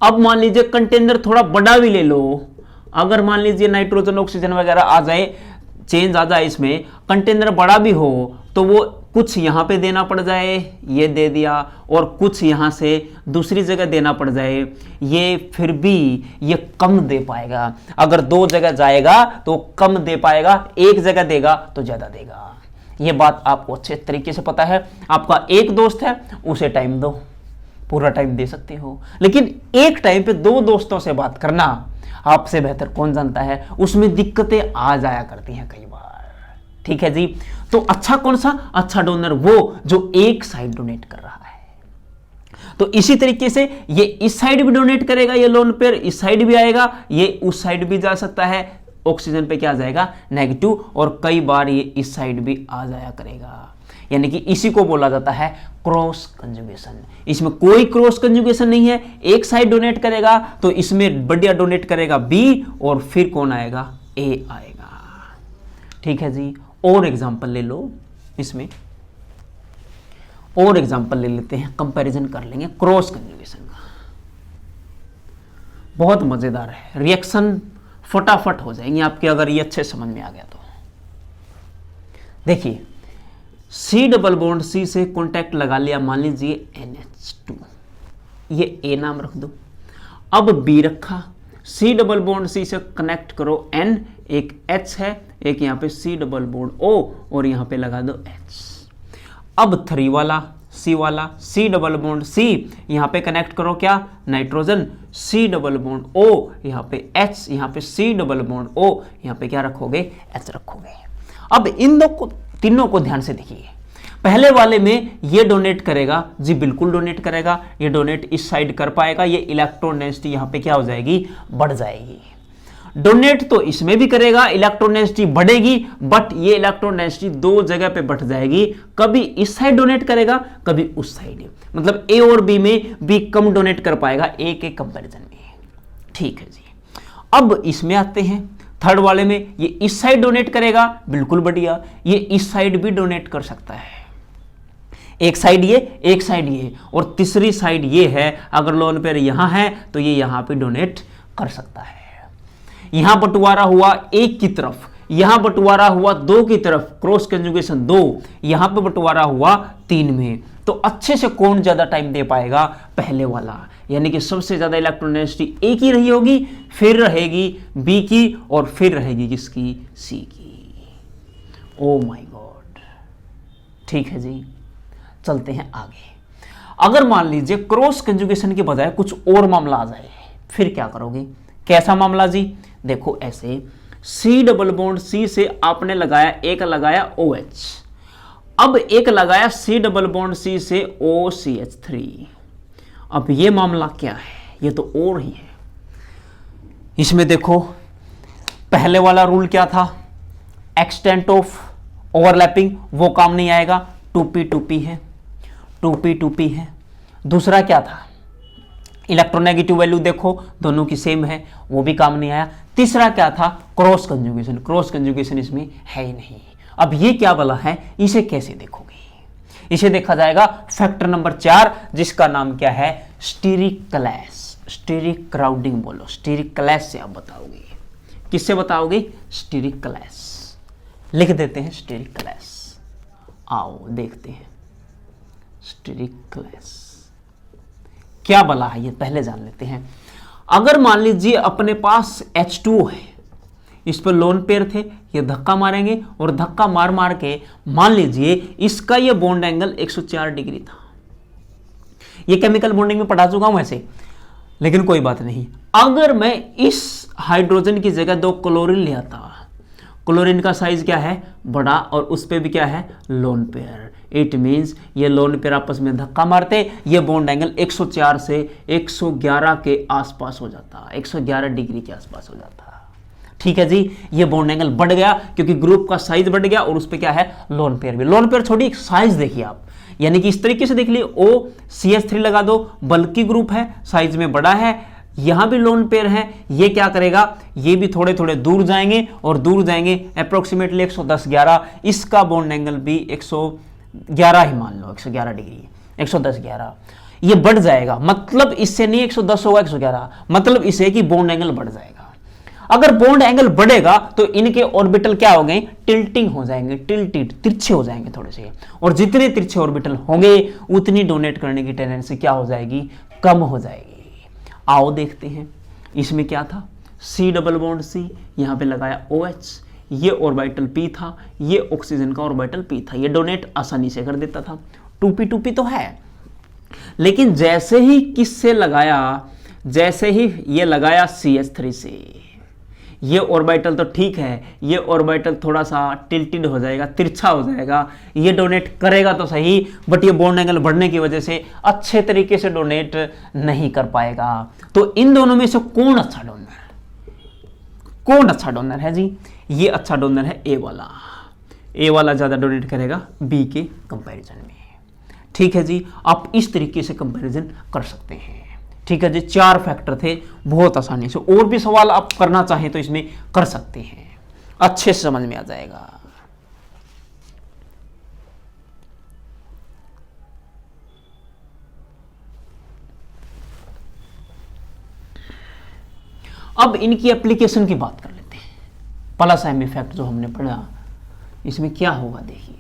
[SPEAKER 1] अब मान लीजिए कंटेनर थोड़ा बड़ा भी ले लो, अगर मान लीजिए नाइट्रोजन ऑक्सीजन वगैरह आ जाए, चेंज आ जाए, इसमें कंटेनर बड़ा भी हो तो वो कुछ यहां पे देना पड़ जाए, ये दे दिया, और कुछ यहां से दूसरी जगह देना पड़ जाए, ये फिर भी ये कम दे पाएगा। अगर 2 जगह जाएगा तो कम दे पाएगा, एक जगह देगा तो ज्यादा देगा। ये बात आपको अच्छे तरीके से पता है। आपका एक दोस्त है, उसे टाइम दो, पूरा टाइम दे सकते हो, लेकिन एक टाइम पे 2 दोस्तों से बात करना आपसे बेहतर कौन जानता है, उसमें दिक्कतें आ जाया करती हैं कई बार। ठीक है जी, तो अच्छा कौन सा, अच्छा डोनर वो जो एक साइड डोनेट कर रहा है। तो इसी तरीके से ये इस साइड भी डोनेट करेगा, ये लोन पेयर इस साइड भी आएगा, ये उस साइड भी जा सकता है, ऑक्सीजन पे क्या जाएगा नेगेटिव, और कई बार ये इस साइड भी आ जाया करेगा, यानी कि इसी को बोला जाता है क्रॉस कंजुगेशन। इसमें कोई क्रॉस कंजुगेशन नहीं है, एक साइड डोनेट करेगा तो इसमें बढ़िया डोनेट करेगा B और फिर कौन आएगा, A आएगा। ठीक है जी, और एग्जांपल ले लो, इसमें और एग्जांपल ले लेते हैं, कंपैरिजन कर लेंगे क्रॉस कंजुगेशन का, बहुत मजेदार है, रिएक्शन फटाफट हो जाएंगे आपके अगर ये अच्छे समझ में आ गया तो। देखिए सी डबल बॉन्ड C से कांटेक्ट लगा लिया, मान लीजिए NH2, ये A नाम रख दो। अब B रखा, सी डबल बॉन्ड C से कनेक्ट करो N, एक H है, एक यहाँ पे सी डबल बॉन्ड O और यहाँ पे लगा दो H। अब 3 वाला C वाला सी डबल बॉन्ड C, यहाँ पे कनेक्ट करो क्या, nitrogen, C double bond O, यहाँ पे H, यहाँ पे सी डबल बॉन्ड O, यहाँ पे क्या रखोगे, H रखोगे। अब इन तीनों को ध्यान से देखिए, पहले वाले में ये डोनेट करेगा जी, बिल्कुल डोनेट करेगा, ये डोनेट इस साइड कर पाएगा, ये इलेक्ट्रॉन डेंसिटी यहाँ पे क्या हो जाएगी, बढ़ जाएगी। डोनेट तो इसमें भी करेगा, इलेक्ट्रॉन डेंसिटी बढ़ेगी, बट ये इलेक्ट्रॉन डेंसिटी 2 जगह पे बढ़ जाएगी, कभी इस साइड डोनेट करेगा, कभी उस साइड, मतलब A और B में B कम डोनेट कर पाएगा A के कंपैरिजन में। ठीक है जी, अब इसमें आते हैं, थर्ड वाले में ये इस साइड डोनेट करेगा, बिल्कुल बढ़िया, ये इस साइड भी डोनेट कर सकता है, एक साइड ये, एक साइड ये, और तीसरी साइड ये है, अगर लोन पेयर यहां है तो ये यहां पे डोनेट कर सकता है। यहां बंटवारा हुआ 1 की तरफ, यहां बंटवारा हुआ 2 की तरफ, क्रॉस कंजुगेशन 2, यहां पे बंटवारा हुआ 3 में, तो अच्छे से कौन ज्यादा टाइम दे पाएगा, पहले वाला, यानी कि सबसे ज्यादा इलेक्ट्रॉन डेंसिटी A की रही होगी, फिर रहेगी B की, और फिर रहेगी किसकी, C की। Oh my God. ठीक है जी, चलते हैं आगे। अगर मान लीजिए क्रॉस कंजुगेशन के बजाय कुछ और मामला आ जाए, फिर क्या करोगे, कैसा मामला जी, देखो ऐसे सी डबल बॉन्ड C से आपने लगाया, एक लगाया OH, अब एक लगाया सी डबल बॉन्ड C से OCH3। अब ये मामला क्या है, ये तो और ही है। इसमें देखो पहले वाला रूल क्या था, एक्सटेंट ऑफ ओवरलैपिंग, वो काम नहीं आएगा, 2p है, 2p है। दूसरा क्या था, इलेक्ट्रोनेगेटिव वैल्यू देखो दोनों की सेम है, वो भी काम नहीं आया। तीसरा क्या था, क्रॉस कंजुगेशन, क्रॉस कंजुगेशन इसमें है ही नहीं। अब ये क्या वाला है, इसे कैसे देखोगे, इसे देखा जाएगा फैक्टर नंबर 4, जिसका नाम क्या है, स्टीरिक क्लैश। स्टीरिक क्राउडिंग बोलो, स्टीरिक क्लैश से आप बताओगे। किससे बताओगे? Steric clash. लिख देते हैं स्टीरिक क्लैश। आओ देखते हैं स्टीरिक क्लैश क्या बला है, ये पहले जान लेते हैं। अगर मान लीजिए अपने पास H2O है, इस पर लोन पेयर थे, ये धक्का मारेंगे और धक्का मार मार के मान लीजिए इसका ये बॉन्ड एंगल 104 डिग्री था। ये केमिकल बॉन्डिंग में पढ़ा चुका हूं वैसे, लेकिन कोई बात नहीं। अगर मैं इस हाइड्रोजन की जगह 2 क्लोरीन ले आता, क्लोरीन का साइज क्या है? बड़ा, और उस पे भी क्या है? Lone pair. इट मीन्स ये लोन पेयर आपस में धक्का मारते, ये बॉन्ड एंगल 104 से 111 के आसपास हो जाता, 111 डिग्री के आसपास हो जाता। ठीक है जी, ये बॉन्ड एंगल बढ़ गया क्योंकि ग्रुप का साइज बढ़ गया और उस पे क्या है? लोन पेयर भी। लोन पेयर छोड़ी, साइज देखिए आप, यानी कि इस तरीके से देख लिए, OCH3 लगा दो, बल्कि ग्रुप है, साइज में बड़ा है, यहां भी लोन पेयर है, ये क्या करेगा? ये भी थोड़े थोड़े दूर जाएंगे और दूर जाएंगे अप्रोक्सीमेटली 110-11, इसका बॉन्ड एंगल भी 111 ही मान लो, 111 डिग्री, 110-11, ये बढ़ जाएगा। मतलब इससे नहीं 110 होगा, 111, मतलब इसे कि बॉन्ड एंगल बढ़ जाएगा। अगर बॉन्ड एंगल बढ़ेगा तो इनके ऑर्बिटल क्या हो गए? टिल्टिंग हो जाएंगे, टिल्टेड, तिरछे हो जाएंगे थोड़े से, और जितने तिरछे ऑर्बिटल होंगे उतनी डोनेट करने की टेंडेंसी क्या हो जाएगी? कम हो जाएगी। आओ देखते हैं इसमें क्या था? C डबल बॉन्ड C, यहां पे लगाया OH, ये ऑर्बिटल P था, ये ऑक्सीजन का ऑर्बिटल P था, ये डोनेट आसानी से कर देता था। 2p तो है, लेकिन जैसे ही किससे लगाया? जैसे ही ये लगाया CH3 से, ये ऑर्बिटल तो ठीक है, ये ऑर्बिटल थोड़ा सा टिल्टेड हो जाएगा, तिरछा हो जाएगा, ये डोनेट करेगा तो सही, बट ये बॉन्ड एंगल बढ़ने की वजह से अच्छे तरीके से डोनेट नहीं कर पाएगा। तो इन दोनों में से कौन अच्छा डोनर है? कौन अच्छा डोनर है जी? ये अच्छा डोनर है A वाला। A वाला ज्यादा डोनेट करेगा B के कंपैरिजन में। ठीक है जी, आप इस तरीके से कंपैरिजन कर सकते हैं। ठीक है जी, 4 फैक्टर थे, बहुत आसानी से। और भी सवाल आप करना चाहें तो इसमें कर सकते हैं, अच्छे से समझ में आ जाएगा। अब इनकी एप्लीकेशन की बात कर लेते हैं। प्लस एम इफेक्ट जो हमने पढ़ा, इसमें क्या होगा देखिए।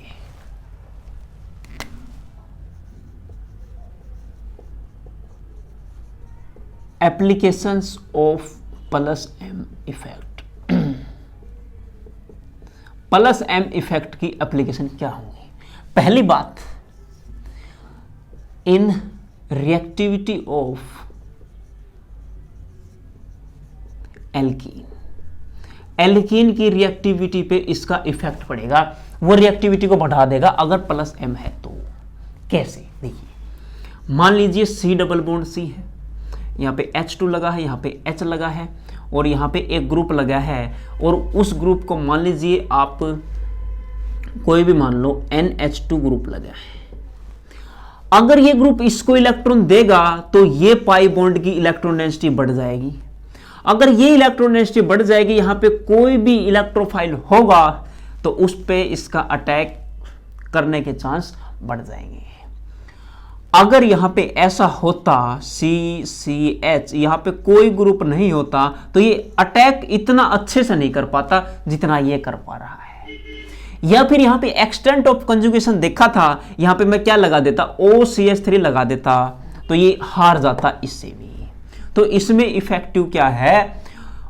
[SPEAKER 1] Applications of plus M effect. Plus M effect की एप्लीकेशन क्या होंगी? पहली बात, in reactivity of alkene. Alkene की रिएक्टिविटी पे इसका इफेक्ट पड़ेगा, वो रिएक्टिविटी को बढ़ा देगा अगर प्लस एम है तो। कैसे? देखिए, मान लीजिए C डबल बॉन्ड C है, यहाँ पे H2 लगा है, यहाँ पे H लगा है, और यहाँ पे एक ग्रुप लगा है, और उस ग्रुप को मान लीजिए आप कोई भी मान लो NH2 ग्रुप लगा है। अगर ये ग्रुप इसको इलेक्ट्रॉन देगा तो ये पाई बॉन्ड की इलेक्ट्रॉन डेंसिटी बढ़ जाएगी। अगर ये इलेक्ट्रॉन डेंसिटी बढ़ जाएगी, यहाँ पे कोई भी इलेक्ट्रोफाइल होगा तो उस पे इसका अटैक करने के चांस बढ़ जाएंगे। अगर यहाँ पे ऐसा होता CCH, यहाँ पे कोई ग्रुप नहीं होता, तो ये अटैक इतना अच्छे से नहीं कर पाता जितना ये कर पा रहा है। या फिर यहाँ पे एक्सटेंट ऑफ कंजुगेशन देखा था, यहाँ पे मैं क्या लगा देता? OCH3 लगा देता, तो ये हार जाता इससे भी। तो इसमें इफेक्टिव क्या है?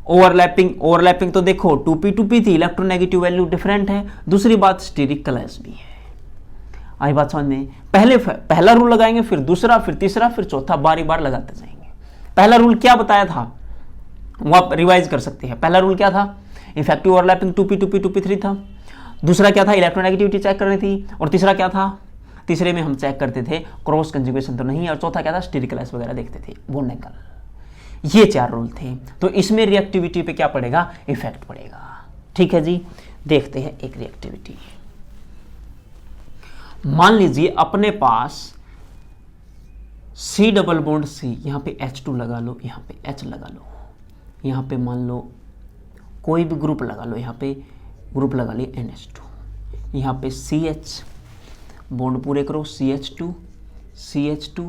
[SPEAKER 1] ओवरलैपिंग। ओवरलैपिंग तो देखो 2p थी, इलेक्ट्रोनेगेटिव वैल्यू डिफरेंट है। दूसरी बात, स्टीरिक क्लैश भी है। आई बात समझ में? पहला रूल लगाएंगे, फिर दूसरा, फिर तीसरा, फिर चौथा, बारी बार लगाते जाएंगे। पहला रूल क्या बताया था वो आप रिवाइज कर सकते हैं। पहला रूल क्या था? इफेक्टिव ओवरलैपिंग 2p3 था। दूसरा क्या था? इलेक्ट्रोनेगेटिविटी चेक करनी थी। और तीसरा क्या था? तीसरे में हम चेक करते थे क्रॉस कंजुगेशन तो नहीं। और चौथा क्या था? स्टीरिक क्लैश वगैरह देखते थे, बॉन्ड एंगल। ये 4 रूल थे। तो इसमें रिएक्टिविटी पे क्या पड़ेगा? इफेक्ट पड़ेगा। ठीक है जी, देखते हैं एक रिएक्टिविटी। मान लीजिए अपने पास C डबल बॉन्ड C, यहाँ पे H2 लगा लो, यहाँ पे H लगा लो, यहाँ पे मान लो कोई भी ग्रुप लगा लो, यहाँ पे ग्रुप लगा लिया NH2, यहाँ पे CH, बॉन्ड पूरे करो, CH2 CH2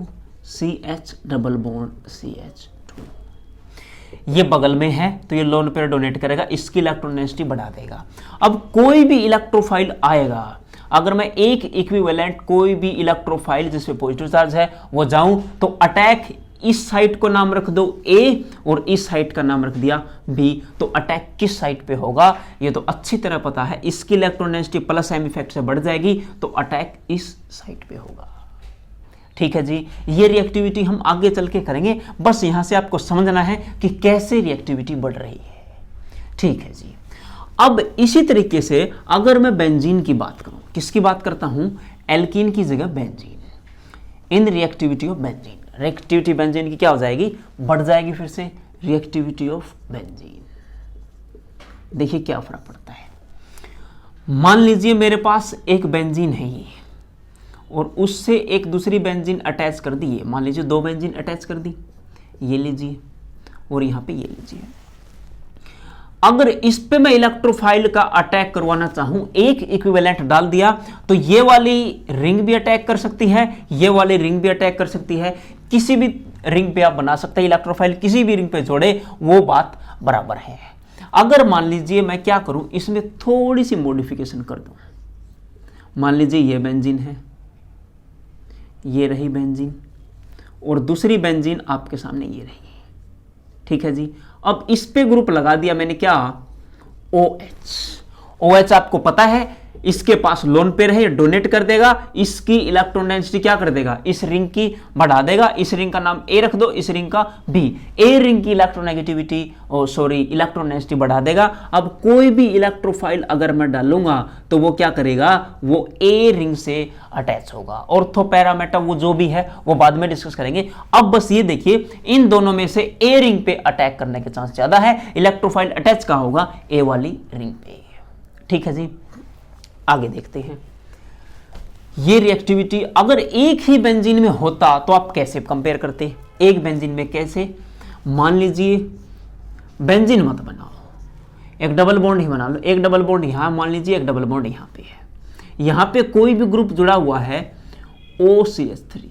[SPEAKER 1] CH double bond CH2। ये बगल में है तो ये लोन पेयर डोनेट करेगा, इसकी इलेक्ट्रोनेगेटिविटी बढ़ा देगा। अब कोई भी इलेक्ट्रोफाइल आएगा, अगर मैं एक इक्विवेलेंट कोई भी इलेक्ट्रोफाइल जिसपे पॉजिटिव चार्ज है वो जाऊं तो अटैक इस साइड को नाम रख दो A और इस साइड का नाम रख दिया B, तो अटैक किस साइड पे होगा ये तो अच्छी तरह पता है। इसकी इलेक्ट्रोनेगेटिविटी प्लस M इफेक्ट से बढ़ जाएगी तो अटैक इस साइड पे होगा। ठीक है जी, ये रिएक्टिविटी हम आगे चल के करेंगे, बस यहां से आपको समझना है कि कैसे रिएक्टिविटी बढ़ रही है। ठीक है जी, अब इसी तरीके से अगर मैं बेंजीन की बात करूं, किसकी बात करता हूं, एल्कीन की जगह benzene, in reactivity of benzene, reactivity benzene की क्या हो जाएगी, बढ़ जाएगी। फिर से रिएक्टिविटी ऑफ बेंजीन, देखिए क्या फर्क पड़ता है। मान लीजिए मेरे पास एक बेंजीन है ये, और उससे एक दूसरी बेंजीन अटैच कर दी है, मान लीजिए 2 बेंजीन अटैच कर दी, ये लीजिए और यहां पे ये लीजिए। अगर इस पे मैं इलेक्ट्रोफाइल का अटैक करवाना चाहूं, एक इक्विवेलेंट डाल दिया तो ये वाली रिंग भी अटैक कर सकती है, ये वाली रिंग भी अटैक कर सकती है, किसी भी रिंग पे आप बना सकते हैं इलेक्ट्रोफाइल, किसी भी रिंग पे जोड़े वो बात बराबर है। अगर मान लीजिए मैं क्या करूं, इसमें थोड़ी सी मॉडिफिकेशन कर दूं, मान लीजिए ये बेंजीन है, ये रही बेंजीन और दूसरी बेंजीन आपके सामने ये रही। ठीक है जी, अब इस पे ग्रुप लगा दिया मैंने, क्या, OH। OH आपको पता है इसके पास लोन पेयर है, ये डोनेट कर देगा, इसकी इलेक्ट्रोनेगेटिविटी क्या कर देगा, इस रिंग की बढ़ा देगा। इस रिंग का नाम A रख दो, इस रिंग का B। A रिंग की इलेक्ट्रोनेगेटिविटी इलेक्ट्रोनेगेटिविटी बढ़ा देगा। अब कोई भी इलेक्ट्रोफाइल अगर मैं डालूंगा तो वो क्या करेगा, वो A रिंग से अटैच होगा। ऑर्थो पैरामेटा वो जो भी है वो बाद में डिस्कस करेंगे। अब बस ये देखिए, इन दोनों में से A रिंग पे अटैक करने के चांस ज्यादा है, इलेक्ट्रोफाइल अटैच कहां होगा, A वाली रिंग पे। ठीक है जी, आगे देखते हैं। ये रिएक्टिविटी अगर एक ही बेंजीन में होता तो आप कैसे कंपेयर करते, एक बेंजीन में कैसे, मान लीजिए बेंजीन मत बनाओ, एक डबल बॉन्ड ही बना लो, एक डबल बॉन्ड यहां, मान लीजिए एक डबल बॉन्ड यहां पे है, यहां पे कोई भी ग्रुप जुड़ा हुआ है OCH3,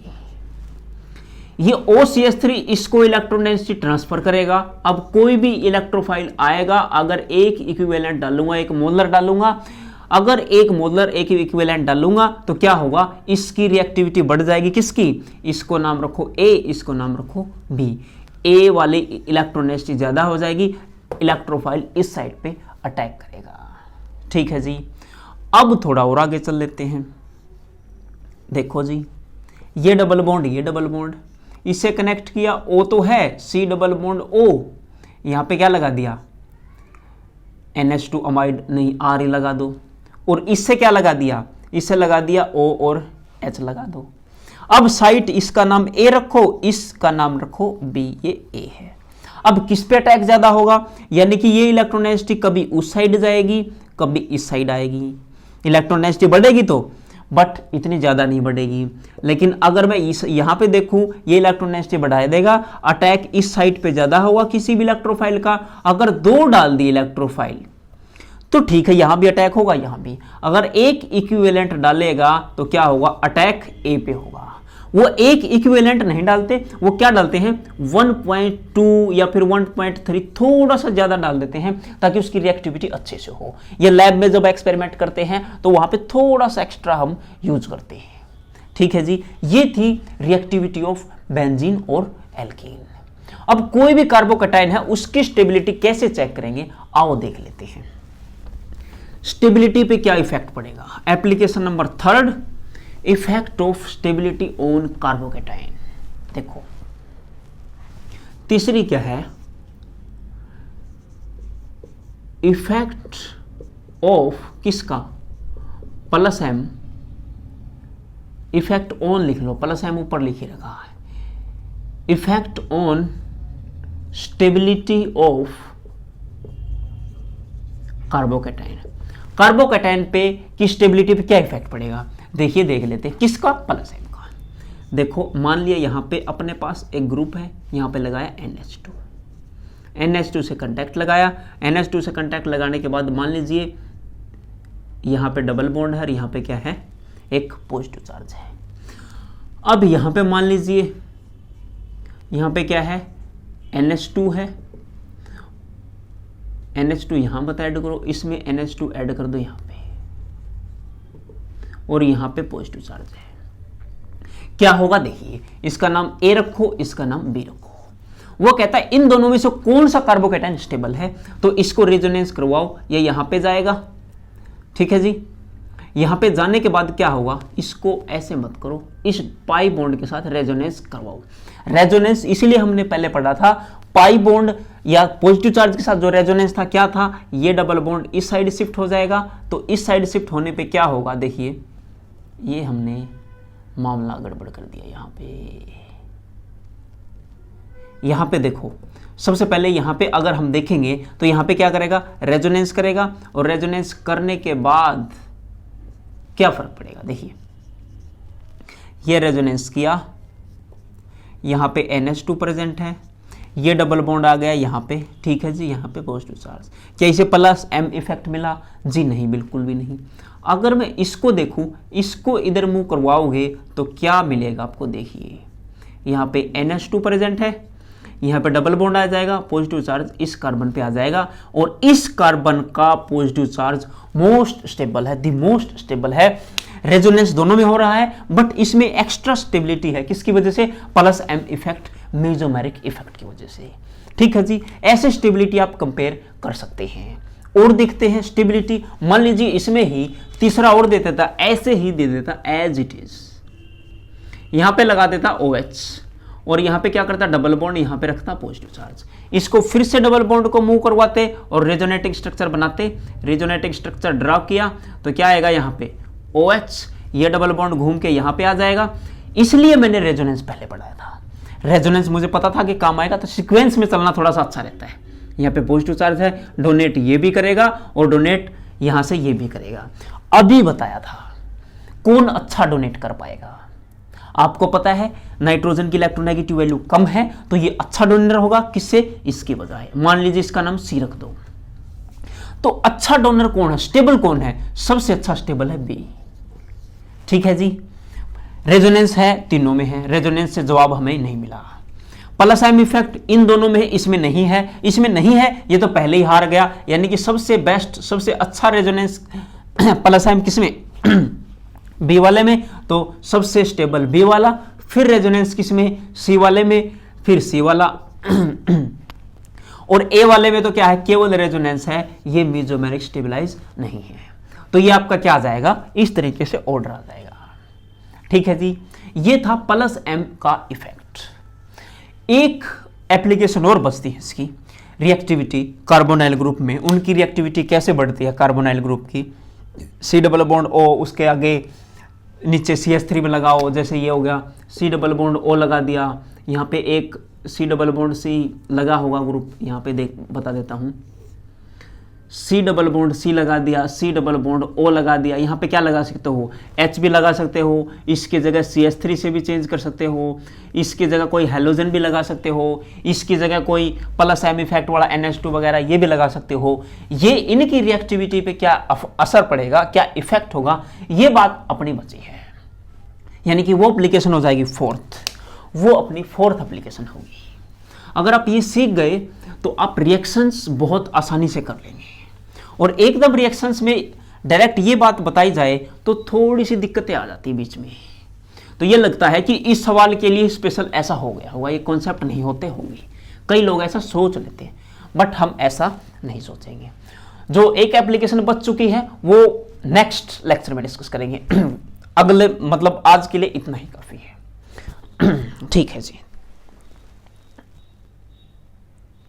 [SPEAKER 1] ये OCH3 इसको इलेक्ट्रोनेगेटिविटी ट्रांसफर करेगा। अब कोई भी इलेक्ट्रोफाइल आएगा, अगर एक इक्विवेलेंट डालूंगा, एक मोलर डालूंगा, अगर एक मोलर एक इक्विवेलेंट डालूंगा तो क्या होगा, इसकी रिएक्टिविटी बढ़ जाएगी, किसकी, इसको नाम रखो A, इसको नाम रखो B। A वाली इलेक्ट्रोनेगेटिविटी ज्यादा हो जाएगी, इलेक्ट्रोफाइल इस साइड पे अटैक करेगा। ठीक है जी, अब थोड़ा और आगे चल लेते हैं। देखो जी, ये डबल बॉन्ड, ये डबल बॉन्ड, इसे कनेक्ट किया, O तो है, C डबल बॉन्ड O, यहां पे क्या लगा दिया, NH2 अमाइड, नहीं R ही लगा दो, और इससे क्या लगा दिया, इससे लगा दिया O और H लगा दो। अब साइट इसका नाम A रखो, इसका नाम रखो B, ये A है। अब किस पे अटैक ज्यादा होगा, यानी कि ये इलेक्ट्रोनेगेटिविटी कभी उस साइड जाएगी, कभी इस साइड आएगी। इलेक्ट्रोनेगेटिविटी बढ़ेगी तो, बट इतनी ज्यादा नहीं बढ़ेगी। लेकिन अगर मैं इस यहां पे देखूं, ये इलेक्ट्रोनेगेटिविटी बढ़ा देगा, अटैक इस साइड पे ज्यादा होगा किसी भी इलेक्ट्रोफाइल का। अगर 2 डाल दी इलेक्ट्रोफाइल तो ठीक है, यहां भी अटैक होगा, यहां भी। अगर एक इक्विवेलेंट डालेगा तो क्या होगा, अटैक A पे होगा। वो एक इक्विवेलेंट नहीं डालते, वो क्या डालते हैं, 1.2 या फिर 1.3, थोड़ा सा ज्यादा डाल देते हैं ताकि उसकी रिएक्टिविटी अच्छे से हो। ये लैब में जब एक्सपेरिमेंट करते हैं तो वहां पे थोड़ा सा एक्स्ट्रा हम यूज करते हैं। ठीक है जी, ये थी रिएक्टिविटी ऑफ बेंजीन और एल्कीन। अब कोई भी कार्बोकैटायन है उसकी स्टेबिलिटी कैसे चेक करेंगे, आओ देख लेते हैं। स्टेबिलिटी पे क्या इफेक्ट पड़ेगा, application number 3, effect of stability on carbocation. देखो तीसरी क्या है, इफेक्ट ऑफ किसका, प्लस M, इफेक्ट ऑन लिख लो, प्लस M ऊपर लिख ही रखा है, effect on stability of carbocation. Carbocation पे की स्टेबिलिटी पे क्या इफेक्ट पड़ेगा, देखिए देख लेते हैं, किसका, प्लस M का। देखो मान लिया यहां पे अपने पास एक ग्रुप है, यहां पे लगाया NH2, NH2 से कांटेक्ट लगाया, NH2 से कांटेक्ट लगाने के बाद मान लीजिए यहां पे डबल बॉन्ड है और यहां पे क्या है, एक पॉजिटिव चार्ज है। अब यहां पे मान लीजिए यहां पे क्या है, NH2 है NH2 यहां पर ऐड करो, इसमें NH2 ऐड कर दो यहां पे, और यहां पे पॉजिटिव चार्ज है। क्या होगा देखिए, इसका नाम A रखो, इसका नाम B रखो। वो कहता है इन दोनों में से कौन सा कार्बोकेटाइन स्टेबल है, तो इसको रेजोनेंस करवाओ, ये यहां पे जाएगा, ठीक है जी। यहां पे जाने के बाद क्या होगा, इसको ऐसे मत करो, इस पाई बॉन्ड के साथ रेजोनेंस करवाओ। रेजोनेंस इसलिए हमने पहले पढ़ा था, पाई बॉन्ड या पॉजिटिव चार्ज के साथ जो रेजोनेंस था क्या था, ये डबल बॉन्ड इस साइड शिफ्ट हो जाएगा, तो इस साइड शिफ्ट होने पे क्या होगा, देखिए ये हमने मामला गड़बड़ कर दिया। यहां पे देखो, सबसे पहले यहां पे अगर हम देखेंगे तो यहां पे क्या करेगा, रेजोनेंस करेगा, और रेजोनेंस करने के बाद क्या फर्क पड़ेगा, देखिए ये रेजोनेंस किया, यहां पे NH2 प्रेजेंट है, ये डबल बॉन्ड आ गया यहां पे, ठीक है जी, यहां पे पॉजिटिव चार्ज। क्या इसे प्लस M इफेक्ट मिला, जी नहीं, बिल्कुल भी नहीं। अगर मैं इसको देखूं, इसको इधर मूव करवाओगे तो क्या मिलेगा आपको, देखिए यहां पे NH2 प्रेजेंट है, यहां पे डबल बॉन्ड आ जाएगा, पॉजिटिव चार्ज इस कार्बन पे आ जाएगा, और इस कार्बन का पॉजिटिव चार्ज मोस्ट स्टेबल है, द मोस्ट स्टेबल है। रेजोनेंस दोनों में हो रहा है, बट इसमें एक्स्ट्रा स्टेबिलिटी है, किसकी वजह से, plus M effect, mesomeric effect की वजह से, ठीक है जी। ऐसे स्टेबिलिटी आप कंपेयर कर सकते हैं। और देखते हैं स्टेबिलिटी, मान लीजिए इसमें ही तीसरा और दे देता, ऐसे ही दे देता एज इट इज, यहां पे लगा देता OH, और यहां पे क्या करता, डबल बॉन्ड यहां पे रखता पॉजिटिव चार्ज, इसको फिर से डबल बॉन्ड को मूव करवाते और रेजोनेटिंग स्ट्रक्चर बनाते। रेजोनेटिंग स्ट्रक्चर ड्रा किया तो क्या आएगा, यहां पे OH, ये डबल बॉन्ड घूम के यहां पे आ जाएगा। इसलिए मैंने रेजोनेंस पहले पढ़ाया था, रेजोनेंस मुझे पता था कि काम आएगा, तो सीक्वेंस में चलना थोड़ा सा अच्छा रहता है। यहाँ पे पॉजिटिव चार्ज है, डोनेट ये भी करेगा और डोनेट यहां से ये भी करेगा। अभी बताया था कौन अच्छा डोनेट कर पाएगा, आपको पता है नाइट्रोजन की इलेक्ट्रोनेगेटिव वैल्यू कम है, तो ये अच्छा डोनर होगा, किससे, इसके बजाय। मान लीजिए इसका नाम C रख दो, तो अच्छा डोनर कौन है, स्टेबल कौन है, सबसे अच्छा स्टेबल है B, ठीक है जी। रेजोनेंस है, तीनों में है, रेजोनेंस से जवाब हमें नहीं मिला। प्लस M इफेक्ट इन दोनों में है, इसमें नहीं है, इसमें नहीं है, ये तो पहले ही हार गया। यानी कि सबसे बेस्ट, सबसे अच्छा रेजोनेंस प्लस M किसमें, B वाले में, तो सबसे स्टेबल B वाला। फिर रेजोनेंस किसमें, C वाले में, फिर C वाला और A वाले में तो क्या है, केवल रेजोनेंस है, ये मेसोमेरिक स्टेबलाइज नहीं है। तो ये आपका क्या आ जाएगा, इस तरीके से ऑर्डर आ जाएगा, ठीक है जी। ये था प्लस M का इफेक्ट। एक एप्लीकेशन और बचती है इसकी, रिएक्टिविटी कार्बोनाइल ग्रुप में, उनकी रिएक्टिविटी कैसे बढ़ती है कार्बोनाइल ग्रुप की, C डबल बॉन्ड O, उसके आगे नीचे CH3 में लगाओ, जैसे ये हो गया C डबल बॉन्ड O लगा दिया, यहाँ पे एक C डबल बॉन्ड C लगा होगा ग्रुप, यहाँ पे देख बता देता हूँ, C डबल बॉन्ड C लगा दिया, C डबल बॉन्ड O लगा दिया, यहाँ पे क्या लगा सकते हो, H भी लगा सकते हो, इसकी जगह CH3 से भी चेंज कर सकते हो, इसकी जगह कोई हेलोजन भी लगा सकते हो, इसकी जगह कोई प्लस M इफेक्ट वाला NH2 वगैरह ये भी लगा सकते हो। ये इनकी रिएक्टिविटी पे क्या असर पड़ेगा, क्या इफेक्ट होगा, ये बात अपनी बची है। यानी कि वो एप्लीकेशन हो जाएगी फोर्थ, वो अपनी फोर्थ एप्लीकेशन होगी। अगर आप ये सीख गए तो आप रिएक्शंस बहुत आसानी से कर लेंगे, और एकदम रिएक्शंस में डायरेक्ट ये बात बताई जाए तो थोड़ी सी दिक्कतें आ जाती है बीच में। तो ये लगता है कि इस सवाल के लिए स्पेशल ऐसा हो गया होगा, ये कॉन्सेप्ट नहीं होते होंगे, कई लोग ऐसा सोच लेते हैं, बट हम ऐसा नहीं सोचेंगे। जो एक एप्लीकेशन बच चुकी है वो नेक्स्ट लेक्चर में डिस्कस करेंगे। अगले मतलब आज के लिए इतना ही काफी है। ठीक है जी।